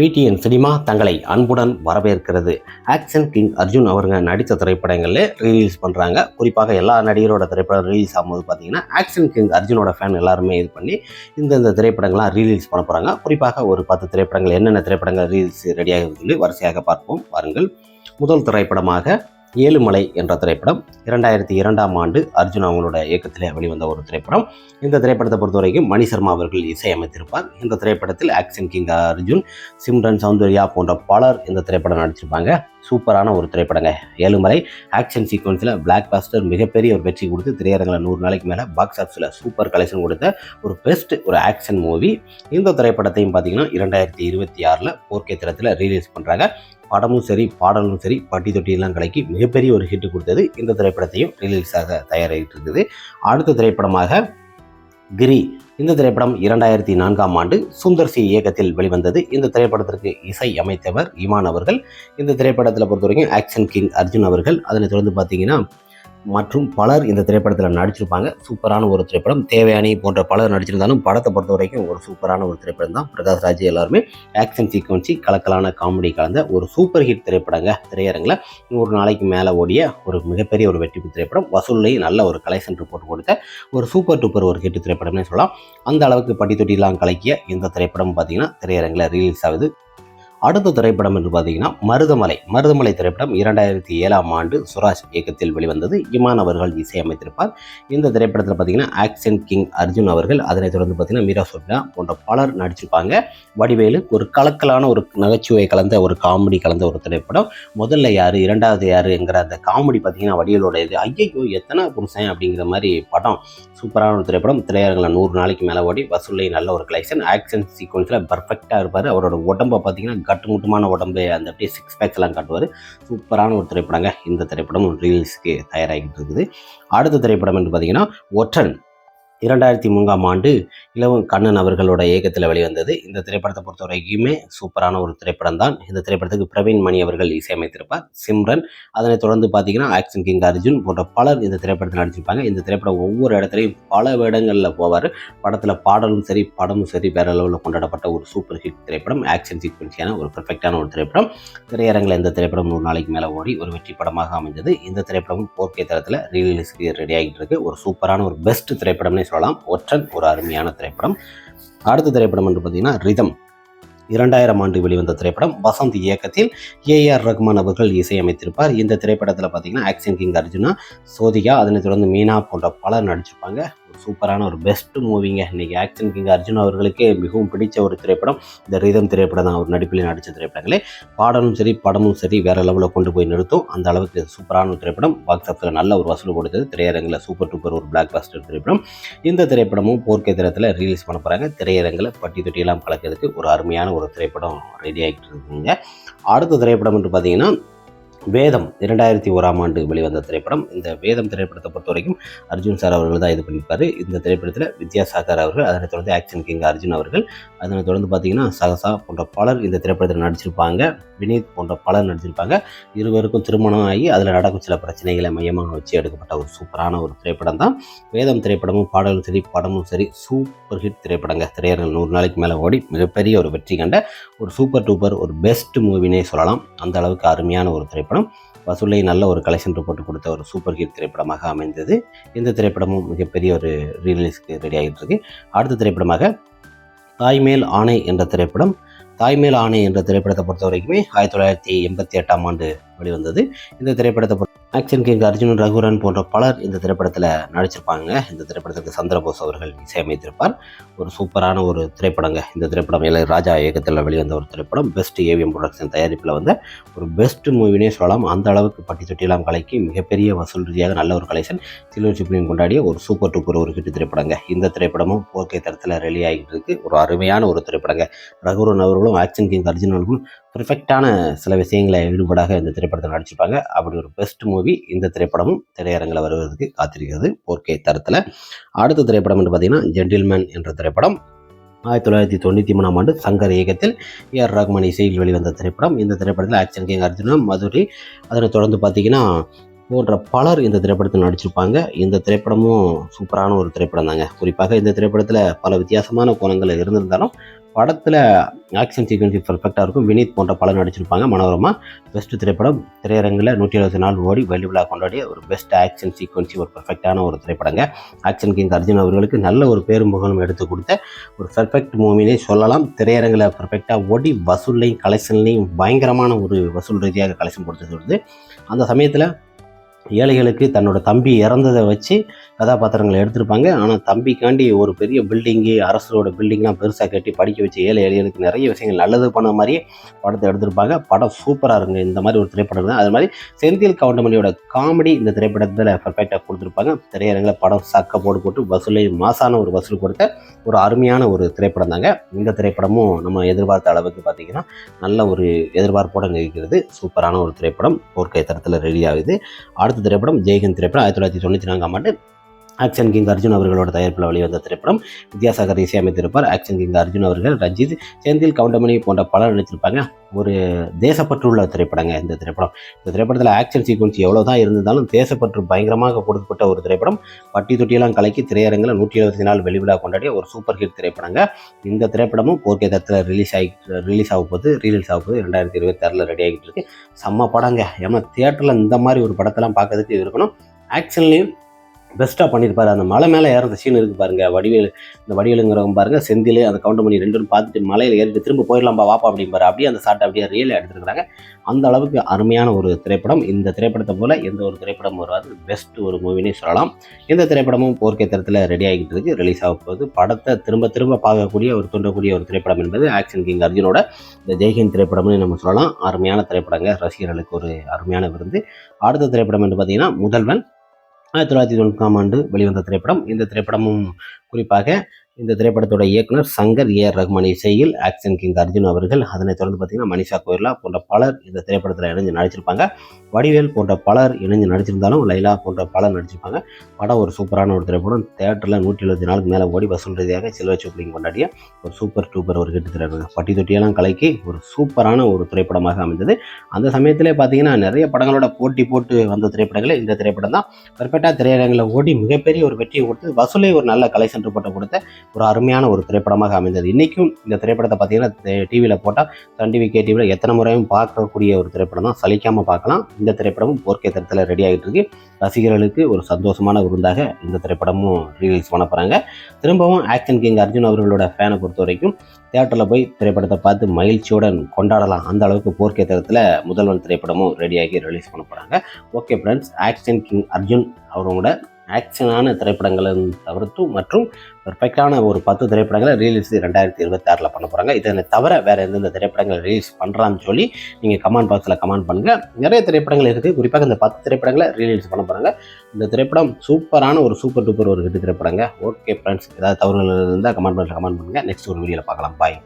PTN cinema தங்களை அன்புடன் வரவேற்கிறது. ஆக்ஷன் கிங் அர்ஜுன் அவங்க நடித்த திரைப்படங்களில் ரிலீஸ் பண்ணுறாங்க. குறிப்பாக எல்லா நடிகரோட திரைப்படம் ரிலீஸ் ஆகும்போது பார்த்தீங்கன்னா ஆக்ஷன் கிங் அர்ஜுனோட ஃபேன் எல்லாருமே இது பண்ணி இந்த திரைப்படங்கள்லாம் ரிலீஸ் பண்ண போகிறாங்க. குறிப்பாக ஒரு 10 திரைப்படங்கள் என்னென்ன திரைப்படங்கள் ரிலீஸ் ரெடியாக சொல்லி வரிசையாக பார்ப்போம் வாருங்கள். முதல் திரைப்படமாக ஏழுமலை என்ற திரைப்படம் 2002ஆம் ஆண்டு அர்ஜுன் அவங்களோட இயக்கத்திலே வெளிவந்த ஒரு திரைப்படம். இந்த திரைப்படத்தை பொறுத்த வரைக்கும் மணி சர்மா அவர்கள் இசையமைத்திருப்பார். இந்த திரைப்படத்தில் ஆக்ஷன் கிங் அர்ஜுன், சிம்ரன், சௌந்தர்யா போன்ற பலர் இந்த திரைப்படம் நடிச்சிருப்பாங்க. சூப்பரான ஒரு திரைப்படங்க ஏழுமலை. ஆக்ஷன் சீக்வன்ஸில் பிளாக் பாஸ்டர் மிகப்பெரிய ஒரு வெற்றி கொடுத்து திரையரங்கில் 100 நாளைக்கு மேலே பாக்ஸ் ஆஃபீஸில் சூப்பர் கலெக்ஷன் கொடுத்த ஒரு பெஸ்ட் ஒரு ஆக்ஷன் மூவி. இந்த திரைப்படத்தையும் பார்த்தீங்கன்னா 2026 4K தரத்தில் ரிலீஸ் பண்ணுறாங்க. படமும் சரி பாடலும் சரி பட்டி தொட்டியெல்லாம் கலக்கி மிகப்பெரிய ஒரு ஹிட் கொடுத்தது. இந்த திரைப்படத்தையும் ரிலீஸாக தயாராகிட்டு இருக்குது. அடுத்த திரைப்படமாக கிரி. இந்த திரைப்படம் 2004ஆம் ஆண்டு சுந்தர் சி இயக்கத்தில் வெளிவந்தது. இந்த திரைப்படத்திற்கு இசை அமைத்தவர் இமான் அவர்கள். இந்த திரைப்படத்தில் பொறுத்த வரைக்கும் ஆக்ஷன் கிங் அர்ஜுன் அவர்கள், அதனைத் தொடர்ந்து பார்த்தீங்கன்னா மற்றும் பலர் இந்த திரைப்படத்தில் நடிச்சிருப்பாங்க. சூப்பரான ஒரு திரைப்படம். தேவயானி போன்ற பலர் நடிச்சிருந்தாலும் படத்தை பொறுத்த வரைக்கும் ஒரு சூப்பரான ஒரு திரைப்படம் தான். பிரகாஷ் ராஜ் எல்லாருமே ஆக்ஷன் சீக்வன்ஸி கலக்கலான காமெடி கலந்த ஒரு சூப்பர் ஹிட் திரைப்படங்க. திரையரங்கில் 100 நாளைக்கு மேலே ஓடிய ஒரு மிகப்பெரிய ஒரு வெற்றி திரைப்படம். வசூல்லையும் நல்ல ஒரு கலெக்ஷன் ரிப்போர்ட் கொடுத்த ஒரு சூப்பர் டூப்பர் ஒரு ஹிட் திரைப்படம்னு சொல்லலாம். அந்த அளவுக்கு பட்டி தொட்டிலாம் கலக்கிய இந்த திரைப்படம் பார்த்தீங்கன்னா திரையரங்கில் ரிலீஸ் ஆகுது. அடுத்த திரைப்படம் என்று பார்த்தீங்கன்னா மருதமலை திரைப்படம் 2007ஆம் ஆண்டு சுராஜ் இயக்கத்தில் வெளிவந்தது. இமான் அவர்கள் இசையமைத்திருப்பார். இந்த திரைப்படத்தில் பார்த்தீங்கன்னா ஆக்ஷன் கிங் அர்ஜுன் அவர்கள், அதனைத் தொடர்ந்து பார்த்தீங்கன்னா மீரா சோப்னா போன்ற பலர் நடிச்சிருப்பாங்க. வடிவேலு ஒரு கலக்கலான ஒரு நகைச்சுவை கலந்த ஒரு காமெடி கலந்த ஒரு திரைப்படம். முதல்ல யாரு இரண்டாவது யாருங்கிற அந்த காமெடி பார்த்தீங்கன்னா வடிவேலோட இது ஐயோ எத்தனை புருஷன் அப்படிங்கிற மாதிரி படம். சூப்பரான ஒரு திரைப்படம். திரையரங்கில் 100 நாளைக்கு மேலே ஓடி வசூலை நல்ல ஒரு கலெக்ஷன். ஆக்ஷன் சீக்வன்ஸில் பர்ஃபெக்டாக இருப்பார். அவரோட உடம்பை பார்த்தீங்கன்னா கட்டுமுட்டுமான உடம்பு, அந்த அப்படியே 6 பேக்ஸ் எல்லாம் காட்டுவார். சூப்பரான ஒரு திரைப்படங்க. இந்த திரைப்படம் ரிலீஸ்க்கு தயாராகிட்டு இருக்குது. அடுத்த திரைப்படம் என்று பார்த்தீங்கன்னா ஒற்றன் 2003ஆம் ஆண்டு இளவன் கண்ணன் அவர்களோட இயக்கத்தில் வெளிவந்தது. இந்த திரைப்படத்தை பொறுத்த வரைக்குமே சூப்பரான ஒரு திரைப்படம் தான். இந்த திரைப்படத்துக்கு பிரவீன் மணி அவர்கள் இசையமைத்திருப்பார். சிம்ரன், அதனைத் தொடர்ந்து பார்த்தீங்கன்னா ஆக்ஷன் கிங் அர்ஜுன் போன்ற பலர் இந்த திரைப்படத்தில் நடிச்சிருப்பாங்க. இந்த திரைப்படம் ஒவ்வொரு இடத்துலையும் பல வேடங்களில் போவார். படத்தில் பாடலும் சரி படமும் சரி வேற லெவலில் கொண்டாடப்பட்ட ஒரு சூப்பர் ஹிட் திரைப்படம். ஆக்ஷன் சீக்வன்ஸியான ஒரு பெர்ஃபெக்டான ஒரு திரைப்படம். திரையரங்கில் இந்த திரைப்படம் 100 நாளைக்கு மேலே ஓடி ஒரு வெற்றி படமாக அமைந்தது. இந்த திரைப்படமும் 4K தரத்தில் ரிலீஸ்க்கு ரெடி ஆகிட்டு இருக்கு. ஒரு சூப்பரான ஒரு பெஸ்ட் திரைப்படம்னே சொல்லலாம். ஒற்றன் ஒரு அருமையான திரைப்படம். அடுத்த திரைப்படம் என்று பார்த்தீங்கன்னா ரிதம் 2000ஆம் ஆண்டு வெளிவந்த திரைப்படம். வசந்த் இயக்கத்தில் ஏஆர் ரகுமான் அவர்கள் இசையமைத்திருப்பார். இந்த திரைப்படத்தில் பார்த்தீங்கன்னா ஆக்ஷன் கிங் அர்ஜுனா, சோதிகா, அதனைத் தொடர்ந்து மீனா போன்ற பலர் நடிச்சிருப்பாங்க. ஒரு சூப்பரான ஒரு பெஸ்ட் மூவிங்க. இன்னைக்கு ஆக்ஷன் கிங் அர்ஜுன் அவர்களுக்கு மிகவும் பிடிச்ச ஒரு திரைப்படம் இந்த ரிதம் திரைப்படம் தான். ஒரு நடிப்பில் நடித்த திரைப்படங்களே பாடலும் சரி படமும் சரி வேற லெவலில் கொண்டு போய் நிறுத்தும். அந்த அளவுக்கு சூப்பரான ஒரு திரைப்படம். பாக்ஸ் ஆஃபீஸில் நல்ல ஒரு வசூல் கொடுத்தது. திரையரங்கில் சூப்பர் டூப்பர் ஒரு பிளாக் பாஸ்டர் திரைப்படம். இந்த திரைப்படமும் 4K தரத்தில் ரிலீஸ் பண்ண போகிறாங்க. திரையரங்கில் பட்டி தொட்டியெல்லாம் கலக்கிறதுக்கு ஒரு அருமையான ஒரு திரைப்படம் ரெடி ஆகிட்டு இருக்குங்க. அடுத்த திரைப்படம் என்று பார்த்தீங்கன்னா வேதம் 2001ஆம் ஆண்டு வெளிவந்த திரைப்படம். இந்த வேதம் திரைப்படத்தை பொறுத்த வரைக்கும் அர்ஜுன் சார் அவர்கள் தான் இது பண்ணியிருப்பார். இந்த திரைப்படத்தில் வித்யாசாகர் அவர்கள், அதனைத் தொடர்ந்து ஆக்ஷன் கிங் அர்ஜுன் அவர்கள், அதனைத் தொடர்ந்து பார்த்தீங்கன்னா சகசா போன்ற பலர் இந்த திரைப்படத்தில் நடிச்சிருப்பாங்க. வினீத் போன்ற பலர் நடிச்சிருப்பாங்க. இருவருக்கும் திருமணம் ஆகி அதில் நடக்கும் சில பிரச்சனைகளை மையமாக வச்சு எடுக்கப்பட்ட ஒரு சூப்பரான ஒரு திரைப்படம் தான் வேதம் திரைப்படமும். பாடலும் சரி படமும் சரி சூப்பர் ஹிட் திரைப்படங்க. திரையரங்கில் 100 நாளைக்கு மேலே ஓடி மிகப்பெரிய ஒரு வெற்றி கண்ட ஒரு சூப்பர் டூப்பர் ஒரு பெஸ்ட் மூவினே சொல்லலாம். அந்த அளவுக்கு அருமையான ஒரு திரைப்படம். வசூலை நல்ல ஒரு கலெக்ஷன் ரிப்போர்ட் கொடுத்த ஒரு சூப்பர் ஹிட் திரைப்படமாக அமைந்தது. இந்த திரைப்படமும் மிகப்பெரிய ஒரு ரிலீஸ்க்கு ரெடி ஆகிட்டு இருக்கு. அடுத்த திரைப்படமாக தாய்மேல் ஆணை என்ற திரைப்படம். தாய்மேல் ஆணை என்ற திரைப்படத்தை பொறுத்த வரைக்குமே 1988ஆம் ஆண்டு வெளிவந்தது. இந்த திரைப்படத்தை ஆக்ஷன் கிங் அர்ஜுன், ரகுரன் போன்ற பலர் இந்த திரைப்படத்தில் நடிச்சிருப்பாங்க. இந்த திரைப்படத்துக்கு சந்திரபோஸ் அவர்கள் இசையமைத்திருப்பார். ஒரு சூப்பரான ஒரு திரைப்படங்க. இந்த திரைப்படம் ராஜா இயக்கத்தில் வெளிவந்த ஒரு திரைப்படம். பெஸ்ட் ஏவிஎம் ப்ரொடக்ஷன் தயாரிப்பில் வந்த ஒரு பெஸ்ட் மூவினே சொல்லலாம். அந்த அளவுக்கு பட்டி தொட்டியெல்லாம் கலக்கி மிகப்பெரிய வசூல் ரீதியாக நல்ல ஒரு கலெக்ஷன் சில்வர் ஜூப்ளியும் கொண்டாடிய ஒரு சூப்பர் டூப்பர் ஒரு ஹிட் திரைப்படங்க. இந்த திரைப்படமும் 4K தரத்தில் ரெடி ஆகிட்டு இருக்கு. ஒரு அருமையான ஒரு திரைப்படங்க. ரகுரன் அவர்களும் ஆக்ஷன் கிங் அர்ஜுன் அவர்களும் பெர்ஃபெக்டான சில விஷயங்களை ஈடுபாடாக இந்த திரைப்படத்தில் நடிச்சிருப்பாங்க. அப்படி ஒரு பெஸ்ட் மூவி. இந்த திரைப்படமும் திரையரங்கில் வருவதற்கு காத்திருக்கிறது 4K தரத்தில். அடுத்த திரைப்படம் என்று பார்த்தீங்கன்னா ஜென்டில்மேன் என்ற திரைப்படம். 1993ஆம் ஆண்டு சங்கர் இயக்கத்தில் ஏஆர் ரகுமான் இசையில் வெளிவந்த திரைப்படம். இந்த திரைப்படத்தில் ஆக்ஷன் கிங் அர்ஜுனா, மதுரி, அதனைத் தொடர்ந்து பார்த்தீங்கன்னா போன்ற பலர் இந்த திரைப்படத்தில் நடிச்சிருப்பாங்க. இந்த திரைப்படமும் சூப்பரான ஒரு திரைப்படம் தாங்க. குறிப்பாக இந்த திரைப்படத்தில் பல வித்தியாசமான கோணங்கள் இருந்திருந்தாலும் படத்தில் ஆக்ஷன் சீக்வன்சி பர்ஃபெக்டாக இருக்கும். வினீத் போன்ற பலர் நடிச்சிருப்பாங்க. மனோரமா பெஸ்ட் திரைப்படம் திரையரங்கில் 174 கோடி வெள்ளி விழா கொண்டாடிய ஒரு பெஸ்ட் ஆக்ஷன் சீக்வன்சி ஒரு பர்ஃபெக்டான ஒரு திரைப்படங்க. ஆக்ஷன் கிங் அர்ஜுன் அவர்களுக்கு நல்ல ஒரு பேரும் புகழும் எடுத்து கொடுத்த ஒரு பர்ஃபெக்ட் மூவினே சொல்லலாம். திரையரங்கில் பர்ஃபெக்டாக ஓடி வசூல்லையும் கலெக்ஷன்லையும் பயங்கரமான ஒரு வசூல் ரீதியாக கலெக்ஷன் கொடுத்து சொல்லுது. அந்த சமயத்தில் ஏழைகளுக்கு தன்னோட தம்பி இறந்ததை வச்சு கதாபாத்திரங்களை எடுத்திருப்பாங்க. ஆனால் தம்பிக்காண்டி ஒரு பெரிய பில்டிங்கு, அரசரோட பில்டிங்லாம் பெருசாக கட்டி படிக்க வச்சு ஏழைகளுக்கு நிறைய விஷயங்கள் நல்லது பண்ண மாதிரியே படத்தை எடுத்திருப்பாங்க. படம் சூப்பராக இருங்க. இந்த மாதிரி ஒரு திரைப்படம் தான். அது மாதிரி செந்தில் கவுண்டமணியோட காமெடி இந்த திரைப்படத்தில் பர்ஃபெக்டாக கொடுத்துருப்பாங்க. திரையரங்கில் படம் சக்க போட்டு வசூலை மாசான ஒரு வசூல் கொடுத்த ஒரு அருமையான ஒரு திரைப்படம் தாங்க. இந்த திரைப்படமும் நம்ம எதிர்பார்த்த அளவுக்கு பார்த்திங்கன்னா நல்ல ஒரு எதிர்பார்ப்போடு நிற்கிறது. சூப்பரான ஒரு திரைப்படம் 4K தரத்தில் ரெடி ஆகுது. அடுத்த திரைப்படம் ஜெய்ஹிந்த் திரைப்படம் 1994 ஆண்டு ஆக்ஷன் கிங் அர்ஜுன் அவர்களோட தயாரிப்பில் வெளிவந்த திரைப்படம். வித்யாசாகர் இசையமைத்திருப்பார். ஆக்ஷன் கிங் அர்ஜுன் அவர்கள், ரஞ்சித், செந்தில் கவுண்டமணி போன்ற பலர் நடிச்சிருப்பாங்க. ஒரு தேசப்பற்றுள்ள திரைப்படங்க இந்த திரைப்படம். இந்த திரைப்படத்தில் ஆக்ஷன் சீக்வன்ஸ் எவ்வளோ தான் இருந்தாலும் தேசப்பற்று பயங்கரமாக கொடுக்கப்பட்ட ஒரு திரைப்படம். பட்டி தொட்டியெல்லாம் கலக்கி திரையரங்கில் 124 வெளிவிழா கொண்டாடிய ஒரு சூப்பர் ஹிட் திரைப்படங்க. இந்த திரைப்படமும் 4K தரத்தில் ரிலீஸ் ஆக போகுது 2026 ரெடி ஆகிட்டு இருக்கு. செம்ம படங்க. ஏன்னா தியேட்டரில் இந்த மாதிரி ஒரு படத்தெல்லாம் பார்க்கறதுக்கு இருக்கணும். ஆக்ஷன்லேயும் பெஸ்ட்டாக பண்ணியிருப்பார். அந்த மலை மேலே ஏறுற சீன் இருக்குது பாருங்கள். இந்த வடிவேலுங்கிறவங்க பாருங்கள், செந்தில் அந்த கவுண்டமணி ரெண்டும் பார்த்துட்டு மலையில் ஏறிட்டு திரும்ப போயிடலாம்பா வாப்பா அப்படிம்பாரு. அப்படியே அந்த ஷாட்டை அப்படியே ரியலாக எடுத்துருக்காங்க. அந்த அளவுக்கு அருமையான ஒரு திரைப்படம். இந்த திரைப்படத்தை போல் எந்த ஒரு திரைப்படம் வராது. பெஸ்ட் ஒரு மூவினே சொல்லலாம். இந்த திரைப்படமும் 4K தரத்தில் ரெடி ஆகிட்டு இருக்கு. ரிலீஸ் ஆக போகுது. படத்தை திரும்ப பார்க்கக்கூடிய ஒரு தோன்றக்கூடிய ஒரு திரைப்படம் என்பது ஆக்ஷன் கிங் அர்ஜுனோட இந்த ஜெய்ஹிந்த் திரைப்படம்னு நம்ம சொல்லலாம். அருமையான திரைப்படங்க. ரசிகர்களுக்கு ஒரு அருமையான விருந்து. அடுத்த திரைப்படம் என்று பார்த்தீங்கன்னா முதல்வன் 1990 ஆண்டு வெளிவந்த திரைப்படம். இந்த திரைப்படமும் குறிப்பாக இந்த திரைப்படத்தோட இயக்குனர் சங்கர் ரஹ்மான் இசையில் ஆக்ஷன் கிங் அர்ஜுன் அவர்கள், அதனைத் தொடர்ந்து பார்த்தீங்கன்னா மனிஷா கோயிலா போன்ற பலர் இந்த திரைப்படத்தில் இணைஞ்சு நடிச்சிருப்பாங்க. வடிவேல் போன்ற பலர் இணைஞ்சு நடிச்சிருந்தாலும் லைலா போன்ற பலர் நடிச்சிருப்பாங்க. படம் ஒரு சூப்பரான ஒரு திரைப்படம். தேட்டரில் 174 மேலே ஓடி வசூல் ரீதியாக சில்வர் ஜூப்ளிங் கொண்டாடிய ஒரு சூப்பர் ஒரு ஹிட் திரைப்படம். பட்டி தொட்டியெல்லாம் கலக்கி ஒரு சூப்பரான ஒரு திரைப்படமாக அமைந்தது. அந்த சமயத்திலே பார்த்தீங்கன்னா நிறைய படங்களோட போட்டி போட்டு வந்த திரைப்படங்களே இந்த திரைப்படம் தான். பர்ஃபெக்டாக திரையரங்கில் ஓடி மிகப்பெரிய ஒரு வெற்றியை கொடுத்து வசூலை ஒரு நல்ல கலெக்ஷன் ரிப்போர்ட்டை கொடுத்த ஒரு அருமையான ஒரு திரைப்படமாக அமைந்தது. இன்றைக்கும் இந்த திரைப்படத்தை பார்த்தீங்கன்னா டிவியில் போட்டால் சன் டிவி டிவியில் எத்தனை முறையும் பார்க்கக்கூடிய ஒரு திரைப்படம் தான். சலிக்காமல் பார்க்கலாம். இந்த திரைப்படமும் 4K தரத்தில் ரெடி ஆகிட்டு இருக்கு. ரசிகர்களுக்கு ஒரு சந்தோஷமான விருந்தாக இந்த திரைப்படமும் ரிலீஸ் பண்ண போகிறாங்க. திரும்பவும் ஆக்ஷன் கிங் அர்ஜுன் அவர்களோட ஃபேனை பொறுத்த வரைக்கும் தியேட்டரில் போய் திரைப்படத்தை பார்த்து மகிழ்ச்சியுடன் கொண்டாடலாம். அந்த அளவுக்கு 4K தரத்தில் முதல்வன் திரைப்படமும் ரெடியாகி ரிலீஸ் பண்ண போகிறாங்க. Okay friends, action king Arjun அவங்களோட ஆக்ஷனான திரைப்படங்களை தவிர்த்து மற்றும் பர்ஃபெக்டான ஒரு 10 திரைப்படங்களை ரிலீஸ் 2026 பண்ண போகிறாங்க. இதனை தவிர வேறு எந்தெந்த திரைப்படங்களை ரிலீஸ் பண்ணுறான்னு சொல்லி நீங்கள் கமெண்ட் பாக்ஸில் கமெண்ட் பண்ணுங்கள். நிறைய திரைப்படங்கள் இருக்குது. குறிப்பாக இந்த 10 திரைப்படங்களை ரிலீஸ் பண்ண போகிறாங்க. இந்த திரைப்படம் சூப்பரான ஒரு சூப்பர் டூப்பர் ஒரு ஹிட் திரைப்படங்க. ஓகே ஃப்ரெண்ட்ஸ், ஏதாவது தவறுகள் இருந்தால் கமெண்ட் பாக்ஸில் கமெண்ட் பண்ணுங்கள். நெக்ஸ்ட் ஒரு வீடியோவில் பார்க்கலாம். பாய்.